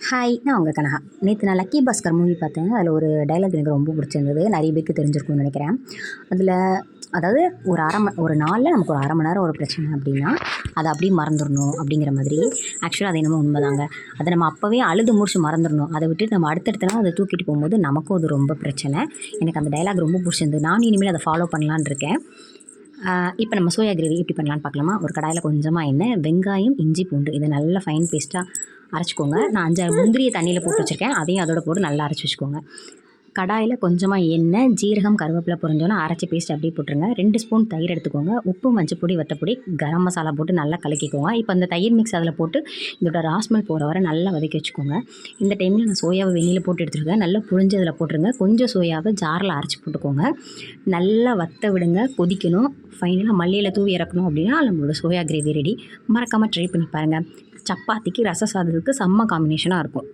Hi, நான் உங்கள் கனகா. நேற்று நான் லக்கி பாஸ்கர் மூவி பார்த்தேன். அதில் ஒரு டயலாக் எனக்கு ரொம்ப பிடிச்சிருந்தது. நிறைய பேருக்கு தெரிஞ்சிருக்கும்னு நினைக்கிறேன். அதில் அதாவது ஒரு நாளில் நமக்கு ஒரு 1/2 மணி நேரம் ஒரு பிரச்சனை அப்படின்னா, அதை அப்படியே மறந்துடணும் அப்படிங்கிற மாதிரி. ஆக்சுவலாக அது என்னமோ உண்மைதாங்க. அதை நம்ம அப்போவே அழுது முடிச்சு மறந்துடணும். அதை விட்டுட்டு நம்ம அடுத்தடுத்த நாள் அதை தூக்கிட்டு போகும்போது நமக்கும் அது ரொம்ப பிரச்சனை. எனக்கு அந்த டயலாக் ரொம்ப பிடிச்சிருந்தது. நானும் இனிமேல் அதை ஃபாலோ பண்ணலான்னு இருக்கேன். இப்போ நம்ம சோயா கிரேவி எப்படி பண்ணலான்னு பார்க்கலாமா? ஒரு கடாயில் கொஞ்சமாக எண்ணெய், வெங்காயம், இஞ்சி, பூண்டு இதை நல்லா ஃபைன் பேஸ்ட்டாக அரைச்சிக்கோங்க. நான் 5 6 முந்திரியை தண்ணியில் போட்டு வச்சுருக்கேன். அதையும் அதோட போட்டு நல்லா அரைச்சி வச்சுக்கோங்க. கடாயில் கொஞ்சமாக எண்ணெய், ஜீரகம், கருவேப்பிலை பொரிஞ்சோன்னா அரைச்சி பேஸ்ட் அப்படியே போட்டுருங்க. 2 ஸ்பூன் தயிர் எடுத்துக்கோங்க. உப்பு, மஞ்சப்பொடி, வத்தப்பொடி, கரம் மசாலா போட்டு நல்லா கலக்கிக்கோங்க. இப்போ அந்த தயிர் மிக்ஸ் அதில் போட்டு இதோட ராஸ்மல் போகிற வரை நல்லா வதக்கி வச்சுக்கோங்க. இந்த டைமில் நான் சோயாவை வெந்நீரில் போட்டு எடுத்துருக்கேன். நல்லா புழிஞ்சு அதில் போட்டுருங்க. கொஞ்சம் சோயாவை ஜாரில் அரைச்சி போட்டுக்கோங்க. நல்லா வத்த விடுங்க, கொதிக்கணும். ஃபைனலாக மல்லியில் தூவி இறக்கணும் அப்படின்னா நம்மளோட சோயா கிரேவி ரெடி. மறக்காமல் ட்ரை பண்ணி பாருங்கள். சப்பாத்திக்கு, ரச சாதத்துக்கு செம்ம காம்பினேஷனாக இருக்கும்.